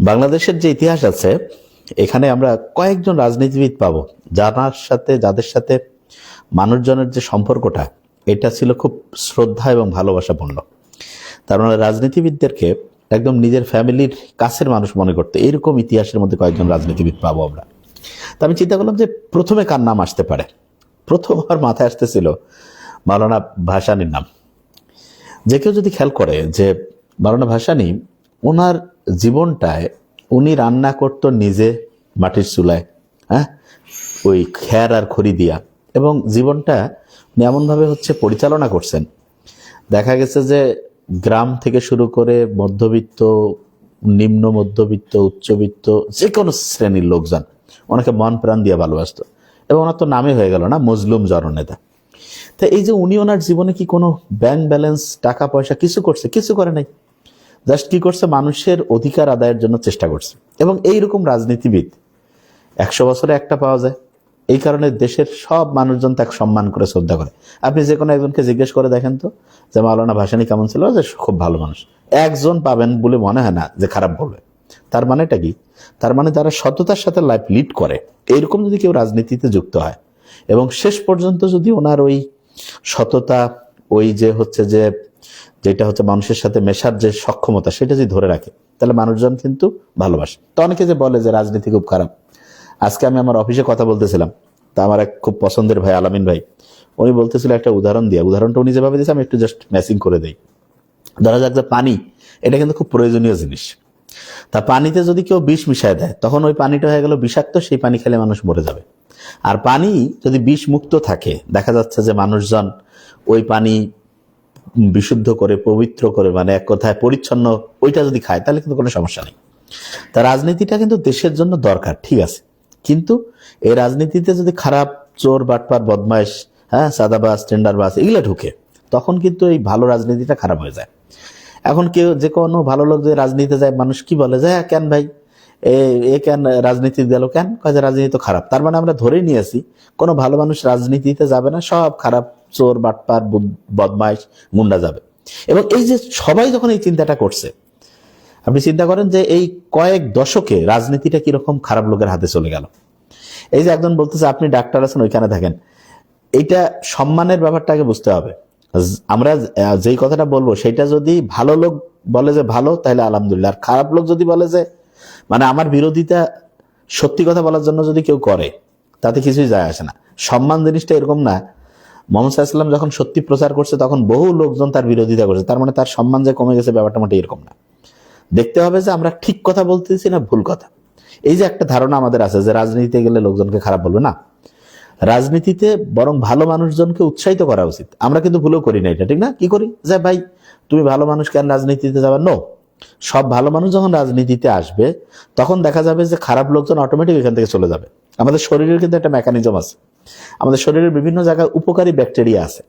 বাংলাদেশের যে ইতিহাস আছে এখানে আমরা কয়েকজন রাজনীতিবিদ পাবো যাদের সাথে মানুষজনের যে সম্পর্কটা এটা ছিল খুব শ্রদ্ধা এবং ভালোবাসাপূর্ণ। তার মানে রাজনীতিবিদদেরকে একদম নিজের ফ্যামিলির কাছের মানুষ মনে করতে, এরকম ইতিহাসের মধ্যে কয়েকজন রাজনীতিবিদ পাবো আমরা। তা আমি চিন্তা করলাম যে প্রথমে কার নাম আসতে পারে। প্রথম আমার মাথায় আসতেছিল মাওলানা ভাসানীর নাম। যে কেউ যদি খেয়াল করে যে মাওলানা ভাসানী ওনার জীবনটায় উনি রান্না করতো নিজে মাটির চুলায়, হ্যাঁ, ওই খের আর খড়ি দিয়া, এবং জীবনটা উনি এমনভাবে পরিচালনা করছেন। দেখা গেছে যে গ্রাম থেকে শুরু করে মধ্যবিত্ত, নিম্ন মধ্যবিত্ত, উচ্চবিত্ত, যে কোনো শ্রেণীর লোকজন ওনাকে মন প্রাণ দিয়ে ভালোবাসত, এবং ওনার তো নামে হয়ে গেল না মজলুম জননেতা। তা এই যে উনি ওনার জীবনে কি কোনো ব্যাংক ব্যালেন্স, টাকা পয়সা কিছু করছে? কিছু করে নাই। জাস্ট কি করছে? মানুষের অধিকার আদায়ের জন্য চেষ্টা করছে। এবং এইরকম রাজনীতিবিদ 100 বছরে একটা পাওয়া যায়। এই কারণে দেশের সব মানুষজন তাকে সম্মান করে, শ্রদ্ধা করে। আপনি যে কোনো একজনকে জিজ্ঞেস করে দেখেন তো যে মাওলানা ভাসানী কেমন ছিল, যে খুব ভালো মানুষ। একজন পাবেন বলে মনে হয় না যে খারাপ বলবে। তার মানেটা কি? তার মানে যারা সততার সাথে লাইফ লিড করে, এইরকম যদি কেউ রাজনীতিতে যুক্ত হয় এবং শেষ পর্যন্ত যদি ওনার ওই সততা, ওই যে যেটা মানুষের সাথে মেশার যে সক্ষমতা, সেটা যদি ধরে রাখে, তাহলে মানুষজন কিন্তু ভালোবাসে। তো অনেকে যে বলে যে রাজনীতি খুব খারাপ। আজকে আমি আমার অফিসে কথা বলতেছিলাম, তা আমার এক খুব পছন্দের ভাই আলামিন ভাই, উনি বলতেছিল একটা উদাহরণ দিয়ে, উদাহরণটা উনি যেভাবে দিয়েছে আমি একটু জাস্ট ম্যাচিং করে দেই। ধরা যাক যে পানি, এটা কিন্তু খুব প্রয়োজনীয় জিনিস। তা পানিতে যদি কেউ বিষ মিশায় দেয়, তখন ওই পানিটা হয়ে গেল বিষাক্ত, সেই পানি খেলে মানুষ মরে যাবে। আর পানি যদি বিষ মুক্ত থাকে, দেখা যাচ্ছে যে মানুষজন ওই পানি বিশুদ্ধ করে, পবিত্র করে, মানে এক কথায় পরিচ্ছন্ন, ওইটা যদি খায় তাহলে কিন্তু কোনো সমস্যা নেই। তা রাজনীতিটা কিন্তু দেশের জন্য দরকার, ঠিক আছে, কিন্তু এই রাজনীতিতে যদি খারাপ, চোর, বাটপার, বদমাইশ, হ্যাঁ, সাদাবাজ, টেন্ডারবাজ এগুলো ঢুকে, তখন কিন্তু এই ভালো রাজনীতিটা খারাপ হয়ে যায়। এখন কেউ যে কোনো ভালো লোক যদি রাজনীতিতে যায়, মানুষ কি বলে যে হ্যাঁ কেন ভাই এ কেন রাজনীতি গেল, কেন কয় যে রাজনীতি তো খারাপ। তার মানে আমরা ধরেই নিয়েছি কোনো ভালো মানুষ রাজনীতিতে যাবে না, সব খারাপ, চোর, বাটপার, বদমাইশ, গুন্ডা যাবে। এবং এই যে সবাই যখন এই চিন্তাটা করছে, আপনি চিন্তা করেন যে এই কয়েক দশকে রাজনীতিটা কিরকম খারাপ লোকের হাতে চলে গেল। এই যে একজন বলতেছে আপনি ডাক্তার আছেন, ওইখানে থাকেন, এইটা সম্মানের ব্যাপারটাকে বুঝতে হবে। আমরা যেই কথাটা বলবো সেটা যদি ভালো লোক বলে যে ভালো, তাহলে আলহামদুলিল্লাহ। আর খারাপ লোক যদি বলে যে মানে আমার বিরোধিতা সত্যি কথা বলার জন্য যদি কেউ করে, তাতে কিছুই যায় আসে না। সম্মান জিনিসটা এরকম না, মোহাম্মদ সাল্লাল্লাহু আলাইহি ওয়াসাল্লাম যখন সত্যি প্রচার করছে তখন বহু লোকজন তার বিরোধিতা করছে, তার মানে তার সম্মান যে কমে গেছে, ব্যাপারটা মোটেই এরকম না। দেখতে হবে যে আমরা ঠিক কথা বলতেছি না ভুল কথা। এই যে একটা ধারণা আমাদের আছে যে রাজনীতিতে গেলে লোকজনকে খারাপ বলবে, না, রাজনীতিতে বরং ভালো মানুষজনকে উৎসাহিত করা উচিত। আমরা কিন্তু ভুলও করি না এটা, ঠিক না? কি করি যে ভাই তুমি ভালো মানুষ, কেন রাজনীতিতে যাবে? নো, সব ভালো মানুষ যখন রাজনীতিতে আসবে, তখন দেখা যাবে যে খারাপ লোকজন অটোমেটিক এখান থেকে চলে যাবে। আমাদের শরীরের কিন্তু একটা মেকানিজম আছে, আমাদের শরীরের বিভিন্ন জায়গায় উপকারী ব্যাকটেরিয়া আছে।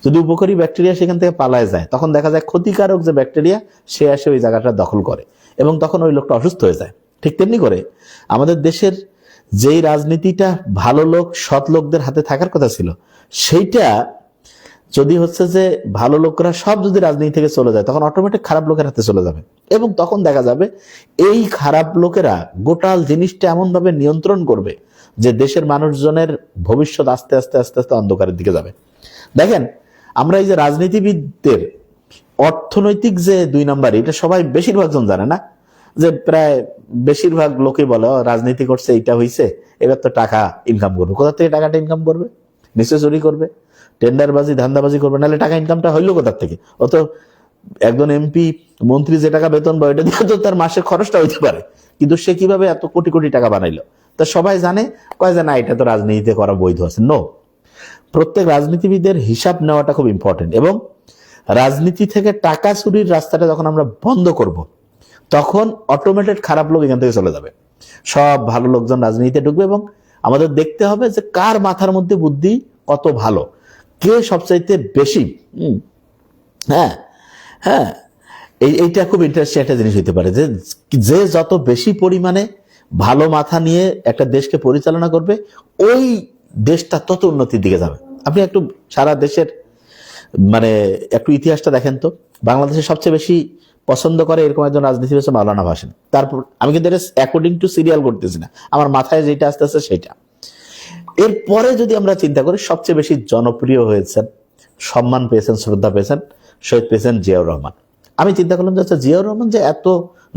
যদি উপকারী ব্যাকটেরিয়া সেখান থেকে পালায় যায়, তখন দেখা যায় ক্ষতিকারক যে ব্যাকটেরিয়া সে আসে ওই জায়গাটা দখল করে, এবং তখন ওই লোকটা অসুস্থ হয়ে যায়। ঠিক তেমনি করে আমাদের দেশের যেই রাজনীতিটা ভালো লোক, সৎ লোকদের হাতে থাকার কথা ছিল, সেইটা যদি যে ভালো লোকরা সব যদি রাজনীতি থেকে চলে যায়, তখন অটোমেটিক খারাপ লোকের হাতে চলে যাবে, এবং তখন দেখা যাবে এই খারাপ লোকেরা গোটাল জিনিসটা এমন ভাবে নিয়ন্ত্রণ করবে যে দেশের মানুষজনের ভবিষ্যৎ আস্তে আস্তে আস্তে আস্তে অন্ধকারের দিকে যাবে। দেখেন, আমরা এই যে রাজনীতিবিদদের অর্থনৈতিক যে 2 নাম্বার, এটা সবাই বেশিরভাগ জন জানে না। যে প্রায় বেশিরভাগ লোকই বলে রাজনীতি করছে, এইটা হইছে, এবার তো টাকা ইনকাম করবে। কোথা থেকে টাকাটা ইনকাম করবে? নিশ্চয় চুরি করবে, টেন্ডারবাজি, ধান্দাবাজি করবে, নাহলে টাকা ইনকামটা হইলো কোথার থেকে? অত একজন এমপি, মন্ত্রী যে টাকা বেতন পায়, ওইটা দিয়ে তো তার মাসের খরচটা হইতে পারে, কিন্তু সে কিভাবে এত কোটি কোটি টাকা বানাইলো? তা সবাই জানে, কয় যে না, এটা তো রাজনীতিতে করা বৈধ আছে। নো, প্রত্যেক রাজনীতিবিদের হিসাব নেওয়াটা খুব ইম্পর্টেন্ট। এবং রাজনীতি থেকে টাকা চুরির রাস্তাটা যখন আমরা বন্ধ করব, তখন অটোমেটেড খারাপ লোক এখান থেকে চলে যাবে, সব ভালো লোকজন রাজনীতিতে ঢুকবে। এবং আমাদের দেখতে হবে যে কার মাথার মধ্যে বুদ্ধি কত ভালো, কে সবচাইতে বেশি। হ্যাঁ হ্যাঁ, এইটা খুব ইন্টারেস্টিং একটা জিনিস হইতে পারে, যে যত বেশি পরিমাণে ভালো মাথা নিয়ে একটা দেশকে পরিচালনা করবে, ওই দেশটা তত উন্নতির দিকে যাবে। আপনি একটু সারা দেশের একটু ইতিহাসটা দেখেন তো। বাংলাদেশের সবচেয়ে বেশি পছন্দ করে এরকম একজন রাজনীতিবিদ হচ্ছে মাওলানা ভাসানী। তারপর আমি কিন্তু এটা অ্যাকর্ডিং টু সিরিয়াল করতেছি না, আমার মাথায় যেটা আসতে আসছে সেটা। এরপরে যদি আমরা চিন্তা করি, সবচেয়ে বেশি জনপ্রিয় হয়েছেন, সম্মান পেয়েছেন, শ্রদ্ধা পেয়েছেন, শহীদ পেয়েছেন জিয়াউর রহমান। আমি চিন্তা করলাম যে আচ্ছা, জিয়াউর রহমান যে এত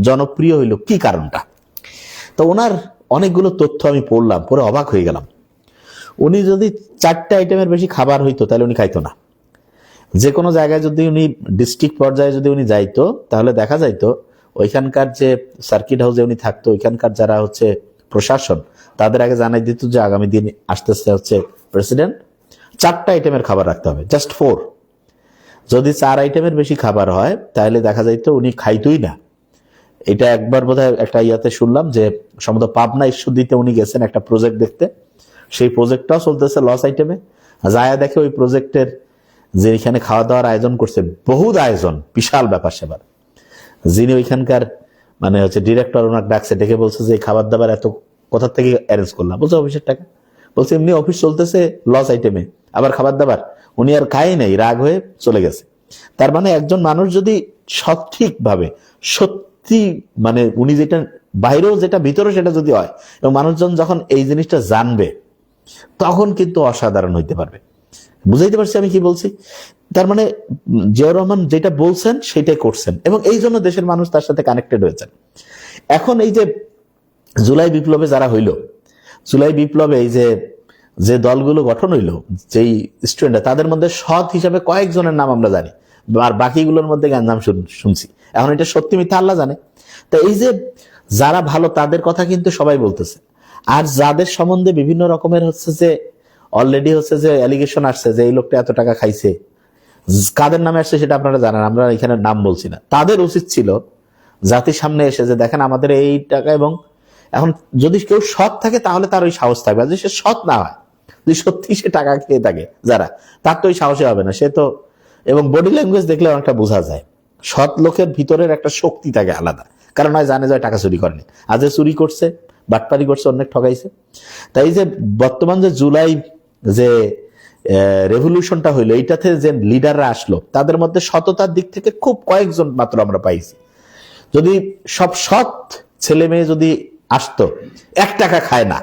জনপ্রিয় হইল কি কারণটা? তো ওনার অনেকগুলো তথ্য আমি পড়লাম, পরে অবাক হয়ে গেলাম। উনি যদি 4টা আইটেমের বেশি খাবার হইতো তাহলে উনি খাইতো না। যে কোনো জায়গায় যদি উনি ডিস্ট্রিক্ট পর্যায়ে যদি উনি যাইতো, তাহলে দেখা যাইতো ওইখানকার যে সার্কিট হাউসে উনি থাকতো, ওইখানকার যারা হচ্ছে প্রশাসন, তাদের আগে জানাই দিত যে আগামী দিন আসতেছে হচ্ছে প্রেসিডেন্ট, 4টা আইটেমের খাবার রাখতে হবে, জাস্ট 4। যদি 4 আইটেমের বেশি খাবার হয় তাহলে দেখা যাইতো উনি খাইতোই না। এটা একবার বোধহয় একটা ইয়াতে শুনলাম যে সম্ভবত পাবনা ঈশ্বরদীতে উনি গেছেন একটা প্রজেক্ট দেখতে, সেই প্রজেক্টটাও চলতেছে লস আইটেমে। যায়া দেখে ওই প্রজেক্টের যে এখানে খাওয়া দাওয়ার আয়োজন করছে, বহুত আয়োজন, বিশাল ব্যাপার সেবার। যিনি ওইখানকার মানে হচ্ছে ডিরেক্টর, ওনার ডাকছে, ডেকে বলছে যে খাবার দাবার এত কোথা থেকে অ্যারেঞ্জ করলাম? বলছে অফিসের টাকা। বলছে এমনি অফিস চলতেছে লস আইটেমে, আবার খাবার দাবার। উনি আর খাই নাই, রাগ হয়ে চলে গেছে। তার মানে একজন মানুষ যদি সঠিকভাবে সত্যি মানে উনি যেটা বাইরেও যেটা ভিতরে সেটা যদি হয়, এবং মানুষজন যখন এই জিনিসটা জানবে, তখন কিন্তু অসাধারণ হইতে পারবে। বুঝাইতে পারছি আমি কি বলছি? তার মানে জিয়াউর রহমান যেটা বলছেন সেটাই করছেন, এবং এই জন্য দেশের মানুষ তার সাথে কানেক্টেড হয়েছেন। এখন এই যে জুলাই বিপ্লবে যারা হইল, জুলাই বিপ্লবে এই যে দলগুলো গঠন হইল, যেই স্টুডেন্টরা, তাদের মধ্যে সৎ হিসাবে কয়েকজনের নাম আমরা জানি, আর বাকিগুলোর মধ্যে নাম শুনছি। এখন এটা সত্যি মিথ্যা আল্লাহ জানে। তো এই যে যারা ভালো তাদের কথা কিন্তু সবাই বলতেছে, আর যাদের সম্বন্ধে বিভিন্ন রকমের হচ্ছে যে অলরেডি হচ্ছে যে অ্যালিগেশন আসছে যে এই লোকটা এত টাকা খাইছে, কাদের নামে আসছে সেটা আপনারা জানেন, আমরা এখানে নাম বলছি না। তাদের উচিত ছিল জাতির সামনে এসে যে দেখেন আমাদের এই টাকা, এবং এখন যদি কেউ সৎ থাকে তাহলে তার ওই সাহস থাকবে। যদি সে সৎ না হয়, যদি সত্যি সে টাকা খেয়ে থাকে যারা, তার তো ওই সাহসে হবে না। সে তো, এবং বডি ল্যাঙ্গুয়েজ দেখলে অনেকটা বোঝা যায়, সৎ লোকের ভিতরের একটা শক্তি থাকে আলাদা, কারণ হয় জানে যায় টাকা চুরি করেনি, আজ চুরি করছে, বাটপারি করছে, অনেক ঠগাইছে। তাই যে বর্তমান যে জুলাই যে রেভলিউশনটা হইলো, এইটাতে যে লিডাররা আসলো, তাদের মধ্যে সততার দিক থেকে খুব কয়েকজন মাত্র আমরা পাইছি। যদি সব সৎ ছেলে মেয়ে যদি আসতো, 1 টাকা খায় না,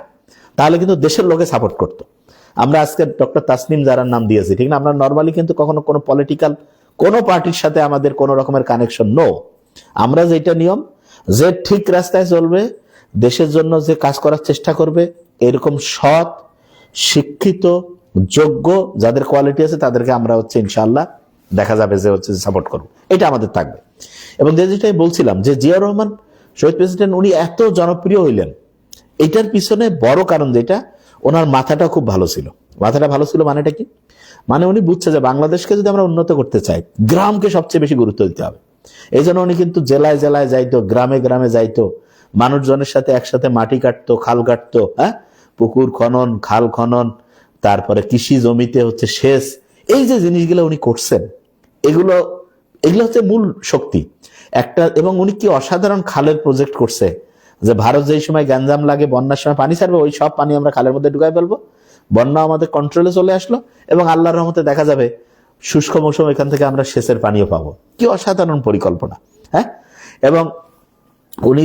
তাহলে কিন্তু দেশের লোকে সাপোর্ট করতো। আমরা আজকে ডক্টর তাসনিম জারার নাম দিয়েছি, ঠিক না? আমরা নর্মালি কিন্তু কখনো কোনো পলিটিক্যাল কোনো পার্টির সাথে আমাদের কোনো রকমের কানেকশন নো। আমরা যেটা নিয়ম, যে ঠিক রাস্তায় চলবে, দেশের জন্য যে কাজ করার চেষ্টা করবে, এরকম সৎ, শিক্ষিত, যোগ্য যাদের কোয়ালিটি আছে, তাদেরকে আমরা হচ্ছে ইনশাআল্লাহ দেখা যাবে যে হচ্ছে সাপোর্ট করবো, এটা আমাদের থাকবে। এবং যেটাই বলছিলাম যে জিয়াউর রহমান শহীদ প্রেসিডেন্ট, উনি এত জনপ্রিয় হইলেন, এটার পিছনে বড় কারণ যেটা, ওনার মাথাটা খুব ভালো ছিল। মাথাটা ভালো ছিল মানেটা কি? মানে উনি বুঝছে যে বাংলাদেশকে যদি আমরা উন্নত করতে চাই, গ্রামকে সবচেয়ে বেশি গুরুত্ব দিতে হবে। এই জন্য উনি কিন্তু জেলায় জেলায় যাইতো, গ্রামে গ্রামে যাইতো, মানুষজনের সাথে একসাথে মাটি কাটতো, খাল কাটতো, হ্যাঁ, পুকুর খনন, খাল খনন, তারপরে কৃষি জমিতে হচ্ছে সেচ, এই যে জিনিসগুলো উনি করছেন, এগুলো হচ্ছে মূল শক্তি একটা। এবং উনি কি অসাধারণ খালের প্রজেক্ট করছে, যে ভারত যেই সময় গ্যাঞ্জাম লাগে, বন্যার সময় পানি ছাড়বে, ওই সব পানি আমরা খালের মধ্যে ঢুকাই ফেলবো, বন্যা আমাদের কন্ট্রোলে চলে আসলো, এবং আল্লাহর রহমতে দেখা যাবে শুষ্ক মৌসুম, এখান থেকে আমরা সেচের পানিও পাবো। কি অসাধারণ পরিকল্পনা, হ্যাঁ। এবং উনি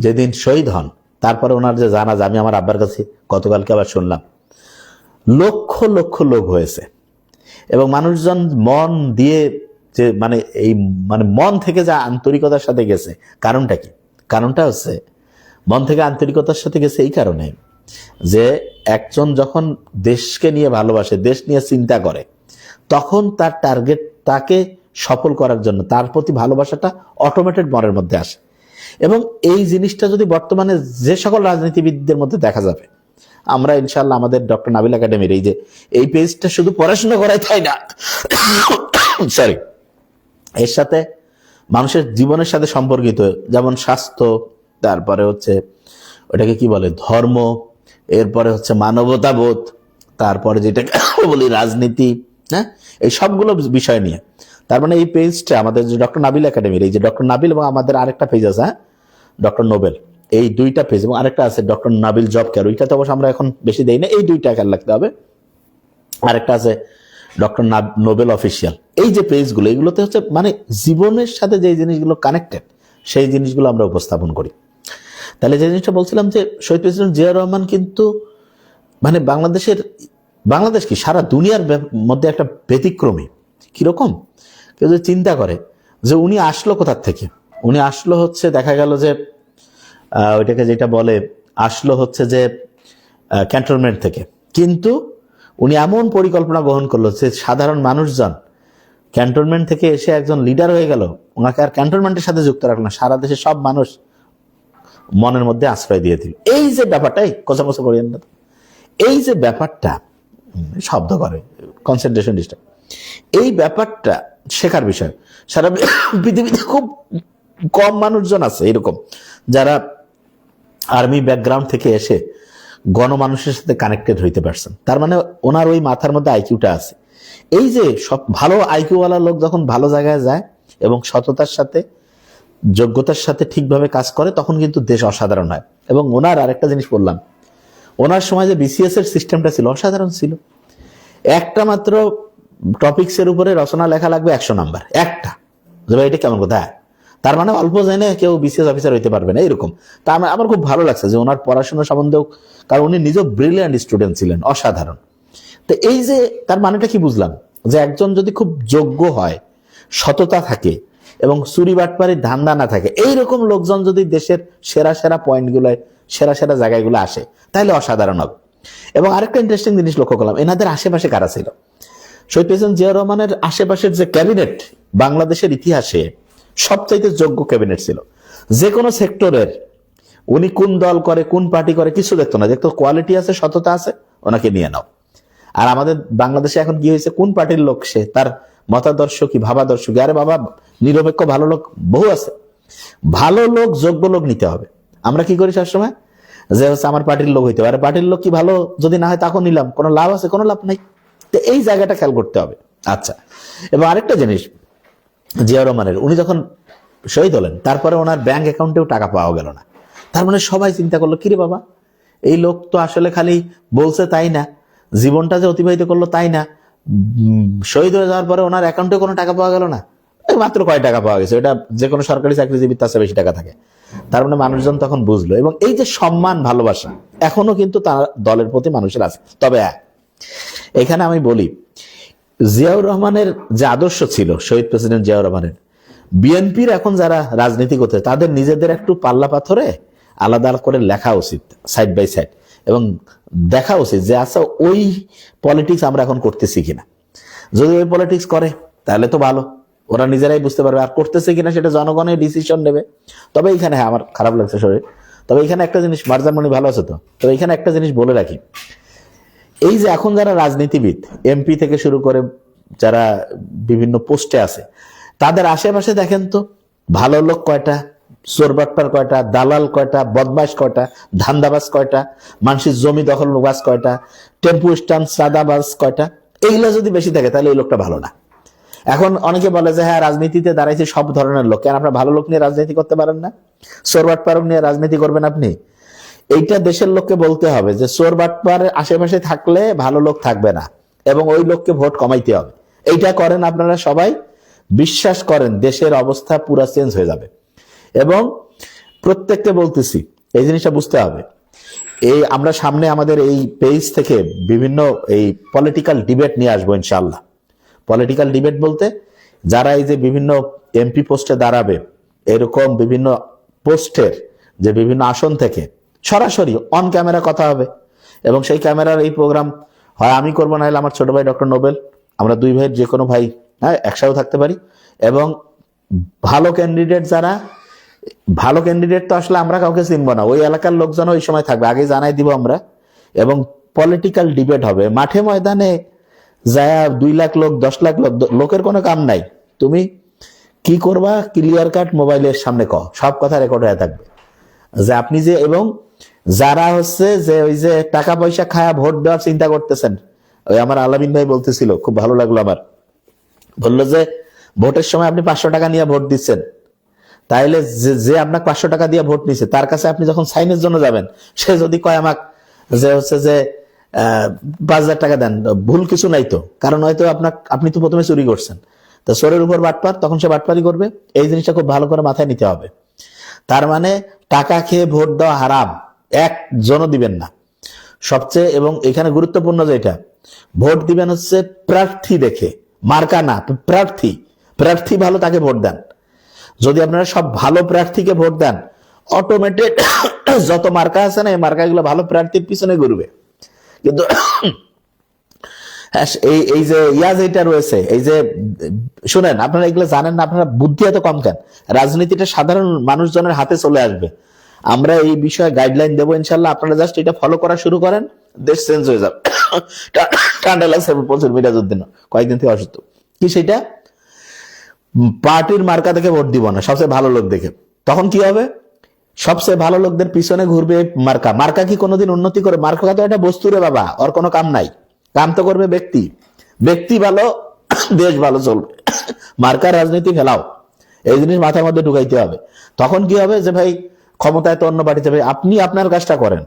যেদিন শহীদ হন, তারপরে ওনার যে জানাজা, আমি আমার আব্বার কাছে গতকালকে আবার শুনলাম, লক্ষ লক্ষ লোক হয়েছে, এবং মানুষজন মন দিয়ে যে মানে মন থেকে যা আন্তরিকতার সাথে গেছে। কারণটা কি? কারণটা হচ্ছে মন থেকে আন্তরিকতার সাথে গেছে এই কারণে যে একজন যখন দেশকে নিয়ে ভালোবাসে, দেশ নিয়ে চিন্তা করে, তখন তার টার্গেট, তাকে সফল করার জন্য তার প্রতি ভালোবাসাটা অটোমেটেড মনের মধ্যে আসে। এবং এই জিনিসটা যদি বর্তমানে যে সকল রাজনীতিবিদদের মধ্যে দেখা যাবে, আমরা ইনশাল্লাহ আমাদের ডক্টর নাবিল একাডেমির এই পেজটা শুধু পড়াশোনা করাই তাই না, সরি, এর সাথে মানুষের জীবনের সাথে সম্পর্কিত, যেমন স্বাস্থ্য, তারপরে হচ্ছে ওটাকে কি বলে ধর্ম, এরপরে হচ্ছে মানবতাবোধ, তারপরে যেটা বলি রাজনীতি, হ্যাঁ, এই সবগুলো বিষয় নিয়ে। তার মানে এই পেজটা আমাদের যে ডক্টর নাবিল একাডেমির, এই যে ডক্টর নাবিল, এবং আমাদের আরেকটা পেজ আছে, হ্যাঁ, ডক্টর নোবেল, এই 2টা পেজ, এবং আরেকটা আছে ডক্টর নাবিল জব কেয়ার, ওইটাতে অবশ্য আমরা এখন বেশি দেই না, এই 2টা খেয়াল রাখতে হবে। আরেকটা আছে ডক্টর নোবেল অফিসিয়াল, এই যে পেজগুলো, এগুলোতে হচ্ছে মানে জীবনের সাথে যে জিনিসগুলো কানেক্টেড সেই জিনিসগুলো আমরা উপস্থাপন করি। তাহলে যে জিনিসটা বলছিলাম যে শহীদ প্রেসিডেন্ট জিয়া রহমান কিন্তু মানে বাংলাদেশ কি সারা দুনিয়ার মধ্যে একটা ব্যতিক্রমী। কিরকম? কেউ যদি চিন্তা করে যে উনি আসলো কোথার থেকে, উনি আসলো হচ্ছে দেখা গেল যে ওইটাকে যেটা বলে আসলো হচ্ছে যে ক্যান্টনমেন্ট থেকে, কিন্তু উনি এমন পরিকল্পনা গ্রহণ করলো যে সাধারণ মানুষজন ক্যান্টনমেন্ট থেকে এসে একজন লিডার হয়ে গেল, ওনাকে আর ক্যান্টনমেন্টের সাথে যুক্ত রাখলো না, সারা দেশের সব মানুষ মনের মধ্যে আশ্রয় দিয়ে দিল। এই যে ব্যাপারটাই কোচাকোচা করিয়েন না, এই যে ব্যাপারটা শব্দ করে কনসেন্ট্রেশন ডিস্টার্ব, এই ব্যাপারটা শেখার বিষয়। সারা পৃথিবীতে খুব কম মানুষজন আছে এরকম যারা আর্মি ব্যাকগ্রাউন্ড থেকে এসে গণমানুষের সাথে কানেক্টেড হইতে পারছেন। তার মানে ওনার ওই মাথার মধ্যে আইকিউটা আছে। এই যে সব ভালো আইকিউওয়ালা লোক যখন ভালো জায়গায় যায় এবং সততার সাথে যোগ্যতার সাথে ঠিকভাবে কাজ করে, তখন কিন্তু দেশ অসাধারণ হয়। এবং ওনার আরেকটা জিনিস বললাম, ওনার সময় যে বিসিএস এর সিস্টেমটা ছিল অসাধারণ ছিল। একটা মাত্র টপিক্সের উপরে রচনা লেখা লাগবে 100 নাম্বার, একটা। এটা কেমন কথা? তার মানে অল্প জেনে কেউ বিসিএস অফিসার হইতে পারবে না এরকম। তা আমার খুব ভালো লাগছে যে ওনার পড়াশোনা সম্বন্ধেও, কারণ উনি নিজেও ব্রিলিয়ান্ট স্টুডেন্ট ছিলেন, অসাধারণ। তো এই যে তার মানেটা কি বুঝলাম, যে একজন যদি খুব যোগ্য হয়, সততা থাকে এবং চুরি বাটপারির ধান্দা না থাকে, এইরকম লোকজন যদি দেশের সেরা সেরা পয়েন্টগুলোয় সেরা সেরা জায়গাগুলো আসে, তাহলে অসাধারণ হবে। এবং আরেকটা ইন্টারেস্টিং জিনিস লক্ষ্য করলাম, এনাদের আশেপাশে কারা ছিল। শহীদ প্রেসিডেন্ট জিয়া রহমানের আশেপাশের যে ক্যাবিনেট বাংলাদেশের ইতিহাসে সবচাইতে যোগ্য ক্যাবিনেট ছিল। যে কোনো সেক্টরের উনি কোন দল করে কোন পার্টি করে কিছু দেখতো না, দেখতো কোয়ালিটি আছে, সততা আছে, ওনাকে নিয়ে নাও। আর আমাদের বাংলাদেশে এখন কি হয়েছে, কোন পার্টির লোক সে, তার মতাদর্শ কি, ভাবাদর্শ কি? আরে বাবা, নিরপেক্ষ ভালো লোক বহু আছে, ভালো লোক যোগ্য লোক নিতে হবে। আমরা কি করি সবসময়, যে হচ্ছে আমার পার্টির লোক হইতে পারে, পার্টির লোক কি ভালো যদি না হয় তখন নিলাম, কোনো লাভ আছে? কোনো লাভ নাই। তো এই জায়গাটা খেয়াল করতে হবে। আচ্ছা, এবং আরেকটা জিনিস, জিয়া রহমানের উনি যখন শহীদ হলেন, তারপরে ওনার ব্যাংক অ্যাকাউন্টেও টাকা পাওয়া গেল না। তার মানে সবাই চিন্তা করলো, কিরে বাবা, এই লোক তো আসলে খালি বলছে তাই না, জীবনটা যে অতিবাহিত করলো তাই না, শহীদ হয়ে যাওয়ার পরে ওনার অ্যাকাউন্টে কোনো টাকা পাওয়া গেল না। মাত্র কয় টাকা পাওয়া গেছে, এটা যে কোনো সরকারি চাকরিজীবীর তার চেয়ে বেশি টাকা থাকে। তার মানে মানুষজন তখন বুঝলো। এবং এই যে সম্মান, ভালোবাসা এখনো কিন্তু তার দলের প্রতি মানুষের আছে। তবে এখানে আমি বলি, জিয়াউর রহমানের যে আদর্শ ছিল, শহীদ প্রেসিডেন্ট জিয়াউর রহমানের, বিএনপির এখন যারা রাজনীতি করতে, তাদের নিজেদের একটু পাল্লা পাথরে আলাদা করে লেখা উচিত, সাইড বাই সাইড, এবং দেখা উচিত যে আচ্ছা ওই পলিটিক্স আমরা এখন করতেছি কিনা। যদি ওই পলিটিক্স করে তাহলে তো ভালো, ওরা নিজেরাই বুঝতে পারবে। আর করতেছে কিনা সেটা জনগণের ডিসিশন নেবে। তবে এইখানে আমার খারাপ লাগছে শরীর, তবে এখানে একটা জিনিস, মারজানমণি ভালো আছে তো, তবে এখানে একটা জিনিস বলে রাখি, এই যে এখন যারা রাজনীতিবিদ, এমপি থেকে শুরু করে যারা বিভিন্ন পোস্টে আছে, তাদের আশেপাশে দেখেন তো ভালো লোক কয়টা, চোরবাট্টার কয়টা, দালাল কয়টা, বদমাশ কয়টা, ধান্দাবাজ কয়টা, মানুষের জমি দখলবাজ কয়টা, টেম্পু স্ট্যান্ড সাদাবাজ কয়টা। এইগুলো যদি বেশি থাকে তাহলে এই লোকটা ভালো না। এখন অনেকে বলে যে হ্যাঁ, রাজনীতিতে দাঁড়াইছে সব ধরনের লোক, কেন আপনার ভালো লোক নিয়ে রাজনীতি করতে পারেন না? চোরবাটপার নিয়ে রাজনীতি করবেন আপনি? এইটা দেশের লোককে বলতে হবে যে চোরবাটপার আশেপাশে থাকলে ভালো লোক থাকবে না, এবং ওই লোককে ভোট কমাইতে হবে। এইটা করেন আপনারা সবাই, বিশ্বাস করেন দেশের অবস্থা পুরো চেঞ্জ হয়ে যাবে। এবং প্রত্যেককে বলতেছি এই জিনিসটা বুঝতে হবে, এই আমরা সামনে আমাদের এই পেজ থেকে বিভিন্ন এই পলিটিক্যাল ডিবেট নিয়ে আসবো ইনশাআল্লাহ। পলিটিক্যাল ডিবেট বলতে যারা এই যে বিভিন্ন এমপি পোস্টে দাঁড়াবে, এরকম বিভিন্ন পোস্টের যে বিভিন্ন আসন থেকে সরাসরি অন ক্যামেরা কথা হবে। এবং সেই ক্যামেরার এই প্রোগ্রাম হয় আমি করবো, না হলে আমার ছোট ভাই ডক্টর নোবেল, আমরা দুই ভাইয়ের যে কোনো ভাই একসাথে থাকতে পারি। এবং ভালো ক্যান্ডিডেট যারা, ভালো ক্যান্ডিডেট তো আসলে আমরা কাউকে চিনবো না, ওই এলাকার লোকজন ওই সময় থাকবে, আগে জানাই দিব আমরা। এবং পলিটিক্যাল ডিবেট হবে মাঠে ময়দানে, যায় 2 লাখ লোক 10 লাখ লোক, লোকের কোনো কাম নাই। তুমি কি করবা, ক্লিয়ার কাট মোবাইলের সামনে সব কথা রেকর্ড হয়ে থাকবে যে আপনি যে, এবং যারা হচ্ছে যে ওই যে টাকা পয়সা খায়া ভোট দেওয়ার চিন্তা করতেছেন, ওই আমার আলামিন ভাই বলতেছিল, খুব ভালো লাগলো আমার, বললো যে ভোটের সময় আপনি 500 টাকা নিয়ে ভোট দিচ্ছেন, তাইলে যে আপনাকে 500 টাকা দিয়ে ভোট নিছে, তার কাছে আপনি যখন সাইনের জন্য যাবেন, সে যদি কয় আমাকে যে হচ্ছে যে 5,000 টাকা দেন, ভুল কিছু নাই তো, কারণ হয়তো আপনি তো প্রথমে চুরি করছেন, তো চোরের উপর বাটপার, তখন সে বাটপারি করবে। এই জিনিসটা খুব ভালো করে মাথায় নিতে হবে। তার মানে টাকা খেয়ে ভোট দেওয়া হারাম, একজনও দিবেন না। সবচেয়ে এবং এখানে গুরুত্বপূর্ণ যেটা, ভোট দিবেন হচ্ছে প্রার্থী দেখে, মার্কা না, প্রার্থী। প্রার্থী ভালো, তাকে ভোট দেন। যদি আপনারা সব ভালো প্রার্থীকে ভোট দেন, অটোমেটিক যত মার্কা আছে না, এই মার্কাগুলো ভালো প্রার্থীর পিছনে ঘুরবে। কিন্তু এই যে যেটা রয়েছে, এই যে শুনেন, আপনারা এগুলো জানেন না, আপনারা বুদ্ধি এত কম কেন? রাজনীতিটা সাধারণ মানুষজনের হাতে চলে আসবে। আমরা এই বিষয়ে গাইডলাইন দেবো ইনশাল্লাহ, আপনারা জাস্ট এটা ফলো করা শুরু করেন, দেশ চেঞ্জ হয়ে যাবে। ঠান্ডা লাগছে প্রচুর, মিরাজউদ্দিন কয়েকদিন থেকে অসুস্থ। কি সেটা? পার্টির মার্কা দেখে ভোট দিব না, সবচেয়ে ভালো লোক দেখে। তখন কি হবে? সবচেয়ে ভালো লোকদের পিছনে ঘুরবে মার্কা। মার্কা কি কোনোদিন উন্নতি করে? মার্কা তো একটা বস্তু রে বাবা, ওর কোনো কাম নাই। কাম তো করবে ব্যক্তি। ব্যক্তি ভালো, দেশ ভালো চলবে। মার্কার রাজনীতি ফেলাও, এই জিনিস মাথার মধ্যে ঢুকাইতে হবে। তখন কি হবে যে ভাই ক্ষমতায় তো অন্য পার্টি যাবে, আপনি আপনার কাজটা করেন।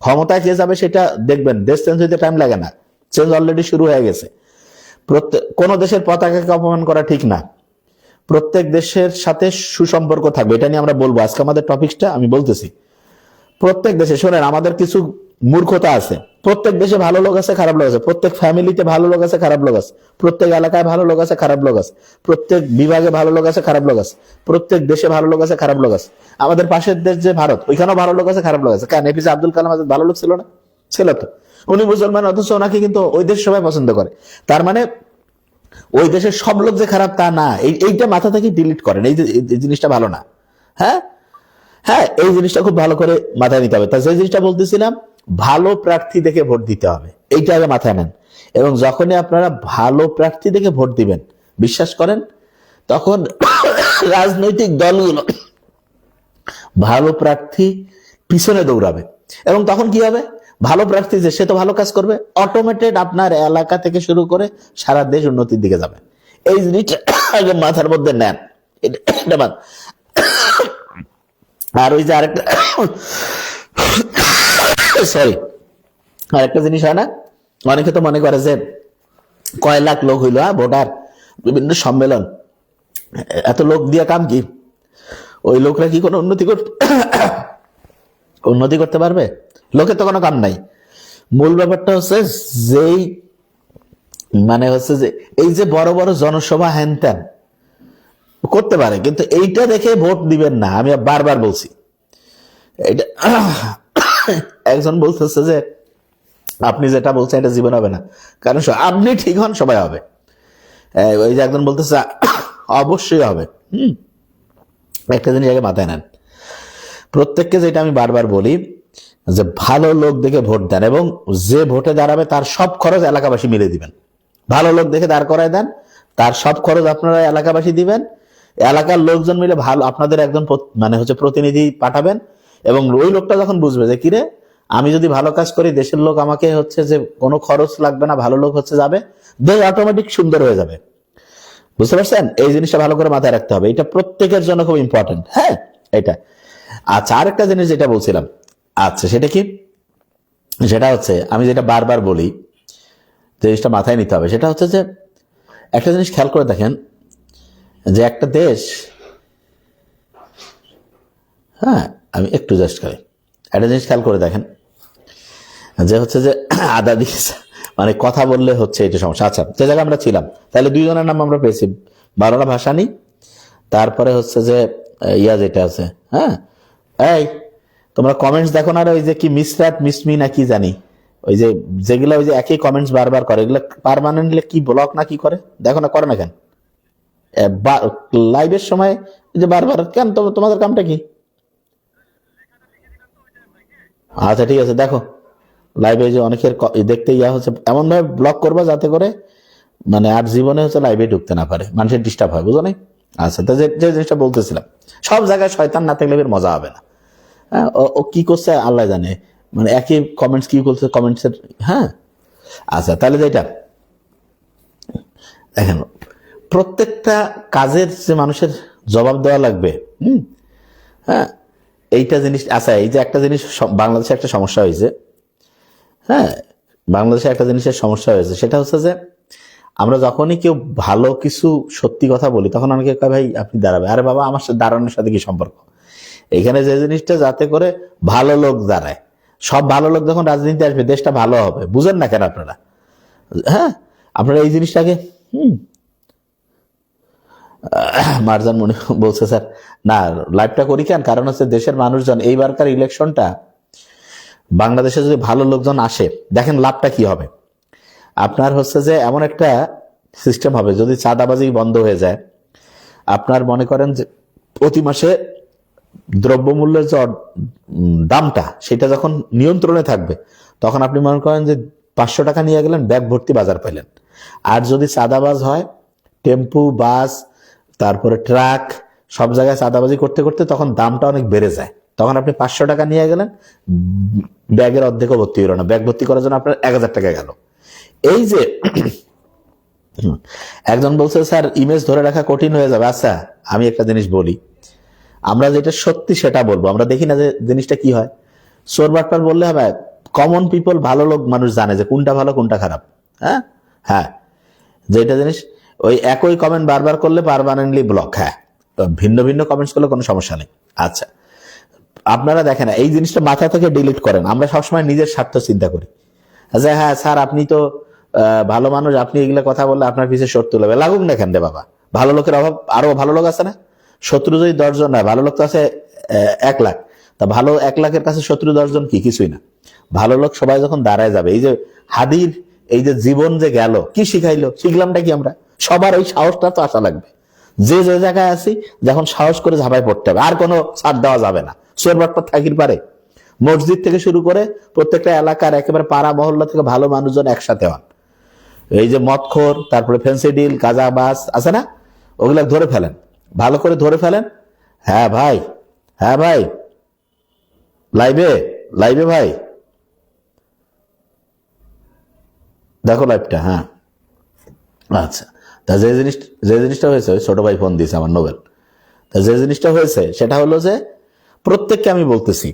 ক্ষমতায় কে যাবে সেটা দেখবেন, দেশ চেঞ্জ হইতে টাইম লাগে না, চেঞ্জ অলরেডি শুরু হয়ে গেছে। কোন দেশের পতাকাকে অপমান করা ঠিক না। প্রত্যেক দেশের সাথে সুসম্পর্ক থাকবে, এটা নিয়ে আমরা বলবো। আজকে আমাদের টপিকটা আমি বলতেছি, প্রত্যেক দেশে শোনেন, আমাদের কিছু মূর্খতা আছে। প্রত্যেক দেশে ভালো লোক আছে, খারাপ লোক আছে। প্রত্যেক ফ্যামিলিতে ভালো লোক আছে, খারাপ লোক আছে। প্রত্যেক এলাকায় ভালো লোক আছে, খারাপ লোক আছে। প্রত্যেক বিভাগে ভালো লোক আছে, খারাপ লোক আছে। প্রত্যেক দেশে ভালো লোক আছে, খারাপ লোক আছে। আমাদের পাশের দেশ যে ভারত, ওইখানেও ভালো লোক আছে, খারাপ লোক আছে। কেন? এপিজে আব্দুল কালাম আজাদ ভালো লোক ছিল না? ছিল তো। উনি মুসলমান, অথচ ওনাকে কিন্তু ওই দেশ সবাই পছন্দ করে। তার মানে ওই দেশের সব লোক যে খারাপ তা না। এইটা মাথা থেকে ডিলিট করেন, এই জিনিসটা ভালো না। হ্যাঁ হ্যাঁ, এই জিনিসটা খুব ভালো করে মাথায় নিতে হবে। তাই যে জিনিসটা বলতেছিলাম, ভালো প্রার্থী দেখে ভোট দিতে হবে, এইটা আগে মাথায় নেন। এবং যখনই আপনারা ভালো প্রার্থী দেখে ভোট দিবেন, বিশ্বাস করেন, তখন রাজনৈতিক দলগুলো ভালো প্রার্থী পিছনে দৌড়াবে। এবং তখন কি হবে? ভালো প্রার্থী যে, সে তো ভালো কাজ করবে, অটোমেটেড আপনার এলাকা থেকে শুরু করে সারা দেশ উন্নতির দিকে যাবে। এই জিনিসটা আগে মাথার মধ্যে নেন। আর ওই যে আরেকটা, সরি, আরেকটা জিনিস হয় না, অনেকে তো মনে করে যে কয় লাখ লোক হইলো ভোটার, বিভিন্ন সম্মেলন, এত লোক দিয়া কাম কি? ওই লোকরা কি কোনো উন্নতি করতে পারবে? লোকের তো কোনো কাম নাই। মূল ব্যাপারটা হচ্ছে যেই মানে হচ্ছে যে এই যে বড় বড় জনসভা হ্যান ত্যান করতে পারে, কিন্তু এইটা দেখে ভোট দিবেন না। আমি বারবার বলছি এটা। একজন বলতেছে যে আপনি যেটা বলছেন এটা জীবন হবে না, কারণ আপনি ঠিক হন, সবাই হবে। ওই যে একজন বলতেছে অবশ্যই হবে। একটা জিনিস আগে মাথায় নেন, প্রত্যেককে যেটা আমি বারবার বলি, যে ভালো লোক দেখে ভোট দেন, এবং যে ভোটে দাঁড়াবে তার সব খরচ এলাকাবাসী মিলে দিবেন। ভালো লোক দেখে দাঁড় করায় দেন, তার সব খরচ আপনারা এলাকাবাসী দিবেন। এলাকার লোকজন মিলে ভালো আপনাদের একজন মানে হচ্ছে প্রতিনিধি পাঠাবেন, এবং ওই লোকটা যখন বুঝবে যে কিরে, আমি যদি ভালো কাজ করি, দেশের লোক আমাকে হচ্ছে যে কোনো খরচ লাগবে না, ভালো লোক হচ্ছে যাবে, দেশ অটোমেটিক সুন্দর হয়ে যাবে। বুঝতে পারছেন? এই জিনিসটা ভালো করে মাথায় রাখতে হবে, এটা প্রত্যেকের জন্য খুব ইম্পর্টেন্ট। হ্যাঁ, এটা। আচ্ছা, আরেকটা জিনিস যেটা বলছিলাম, আচ্ছা সেটা কি? সেটা হচ্ছে আমি যেটা বারবার বলি, জিনিসটা মাথায় নিতে হবে, সেটা হচ্ছে যে একটা জিনিস খেয়াল করে দেখেন, যে একটা দেশ, হ্যাঁ আমি একটু জাস্ট করি, একটা জিনিস খেয়াল করে দেখেন, যে হচ্ছে যে আদা দিয়েছে, মানে কথা বললে হচ্ছে এটা সমস্যা। আচ্ছা, যে জায়গায় আমরা ছিলাম, তাহলে দুইজনের নাম আমরা পেয়েছি, বারোটা ভাষা নি, তারপরে হচ্ছে যে যেটা আছে, হ্যাঁ, এই তোমরা কমেন্টস দেখো না, ওই যে কি মিসরাত মিসমি না কি জানি, ওই যে যেগুলো ওই যে একই কমেন্টস বারবার করে, এগুলো পার্মানেন্টলি কি ব্লক না কি করে, দেখো না, করে না কেন? লাইভের সময় যে বারবার কেন? তোমাদের কামটা কি? আচ্ছা ঠিক আছে, দেখো লাইভে যে অনেকের দেখতে হচ্ছে, এমন ভাবে ব্লক করবা যাতে করে মানে আর জীবনে হচ্ছে লাইভে ঢুকতে না পারে, মানুষের ডিস্টার্ব হয়, বুঝো নাই? আচ্ছা, তো যে জিনিসটা বলতেছিলাম, সব জায়গায় শয়তান না থাকলে এর মজা হবে না। হ্যাঁ, ও কি করছে আল্লাহ জানে, মানে একই কমেন্টস কি করছে কমেন্টসের। হ্যাঁ, আচ্ছা, তাহলে যেটা দেখেন, প্রত্যেকটা কাজের যে মানুষের জবাব দেওয়া লাগবে। হ্যাঁ, এইটা জিনিস। আচ্ছা, এই যে একটা জিনিস বাংলাদেশে একটা সমস্যা হয়েছে, হ্যাঁ, বাংলাদেশে একটা জিনিসের সমস্যা হয়েছে, সেটা হচ্ছে যে আমরা যখনই কেউ ভালো কিছু সত্যি কথা বলি তখন অনেকে কয় ভাই আপনি দাঁড়াবে, আরে বাবা আমার সাথে দাঁড়ানোর সাথে কি সম্পর্ক? এখানে যে জিনিসটা যাতে করে ভালো লোক দাঁড়ায়, সব ভালো লোক যখন রাজনীতি আসবে দেশটা ভালো হবে, বুঝেন না কেন আপনারা? হ্যাঁ, আপনারা এই জিনিসটাকে মারজান মনে বলছে স্যার না লাইভটা করি কেন, কারণ হচ্ছে দেশের মানুষজন এইবারকার ইলেকশনটা বাংলাদেশে যদি ভালো লোকজন আসে দেখেন লাভটা কি হবে। আপনার হচ্ছে যে এমন একটা সিস্টেম হবে, যদি চাঁদাবাজি বন্ধ হয়ে যায়, আপনার মনে করেন যে প্রতি মাসে দ্রব্যমূল্যের যে দামটা সেটা যখন নিয়ন্ত্রণে থাকবে, তখন আপনি মনে করেন যে 500 টাকা নিয়ে গেলেন, ব্যাগ ভর্তি বাজার পাইলেন। আর যদি চাঁদাবাজ হয়, টেম্পু, বাস, তারপরে ট্রাক, সব জায়গায় চাঁদাবাজি করতে করতে তখন দামটা অনেক বেড়ে যায়। তখন আপনি 500 টাকা নিয়ে গেলেন, ব্যাগের অর্ধেকও ভর্তি হলো না, ব্যাগ ভর্তি করার জন্য আপনার 1000 টাকা গেল। এই যে একজন বলছে স্যার ইমেজ ধরে রাখা কঠিন হয়ে যাবে। আচ্ছা আমি একটা জিনিস বলি, আমরা যেটা সত্যি সেটা বলবো। আমরা দেখি না যে জিনিসটা কি হয়, চোর বাটপার বললে হবে? কমন পিপল, ভালো লোক মানুষ জানে যে কোনটা ভালো কোনটা খারাপ। হ্যাঁ হ্যাঁ, যেটা জিনিস ওই একই কমেন্ট বারবার করলে পারমানেন্টলি ব্লক। হ্যাঁ, ভিন্ন ভিন্ন কমেন্টস করলে কোনো সমস্যা নেই। আচ্ছা আপনারা দেখেন এই জিনিসটা মাথা থেকে ডিলিট করেন। আমরা সবসময় নিজের স্বার্থ চিন্তা করি। আচ্ছা হ্যাঁ স্যার আপনি তো ভালো মানুষ, আপনি এগুলা কথা বললে আপনার পিছিয়ে শত্রু লাগবে। লাগুক না কেন রে বাবা, ভালো লোকের অভাব, আরো ভালো লোক আছে না? শত্রু যদি 10 জন হয়, ভালো লোক তো আছে 1 লাখ, তা ভালো 1 লাখের কাছে শত্রু 10 জন কি কিছুই না। ভালো লোক সবাই যখন দাঁড়ায় যাবে, এই যে হাদির এই যে জীবন যে গেল, কি শিখাইলো, শিখলামটা কি আমরা? সবার ওই সাহসটা তো আসা লাগবে, যে যে জায়গায় আছি যখন সাহস করে ঝাঁপায় পড়তে হবে, আর কোনো ছাড় দেওয়া যাবে না। চোর বাটপার থাকির পারে, মসজিদ থেকে শুরু করে প্রত্যেকটা এলাকার একেবারে পাড়া মহল্লা থেকে ভালো মানুষজন একসাথে হন। এই যে মদখোর, তারপরে ফেন্সিডিল, গাঁজাবাজ আছে না, ওগুলা ধরে ফেলেন, ভালো করে ধরে ফেলেন। হ্যাঁ ভাই, হ্যাঁ ভাই, লাইভে লাইভে ভাই দেখো লাইভটা। হ্যাঁ আচ্ছা, তা যে জিনিসটা হয়েছে, ওই ছোট ভাই ফোন দিয়েছে আমার, নোবেল। তা যে জিনিসটা হয়েছে সেটা হলো যে প্রত্যেককে আমি বলতেছি,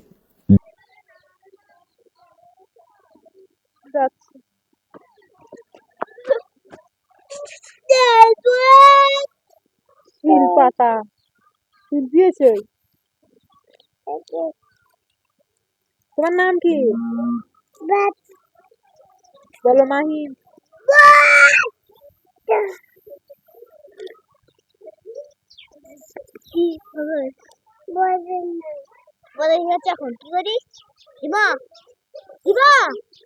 শিলপাটা শিল দিয়েছে। তোমার নাম কি? বলো মাহিম। এখন কি করিস? হিমা হিমা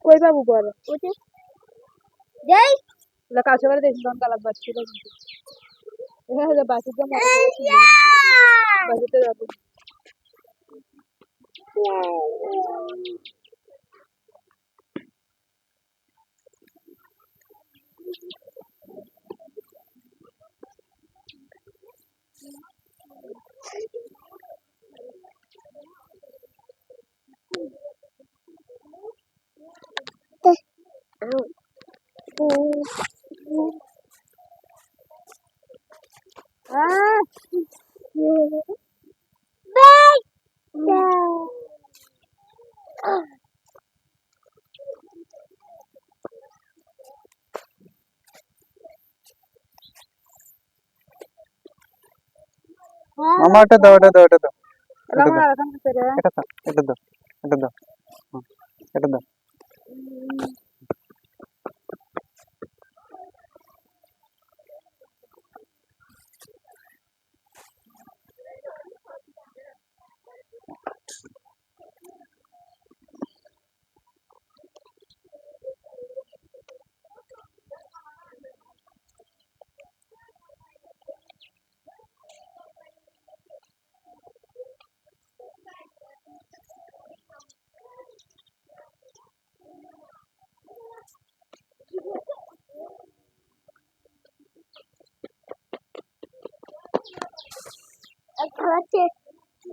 কই বাবু বলে ওতে যাই লা কাছে বারে দেখি কোন কালার বাচ্চা ছিল কিন্তু এখানে যে বাচ্চা তো বাচ্চাতে যাবে। মামা এটা দাও এটা দাও এটা দাও এটা দাও আমার এখন ছেড়ে এটা দাও এটা দাও এটা দাও হুম, এটা দাও। আছে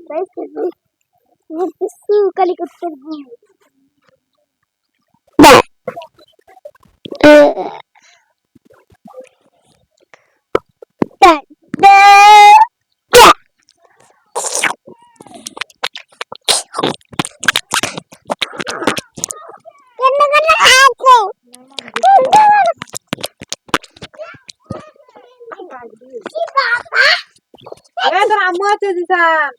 তাই সুকালি করতে আছে দিশান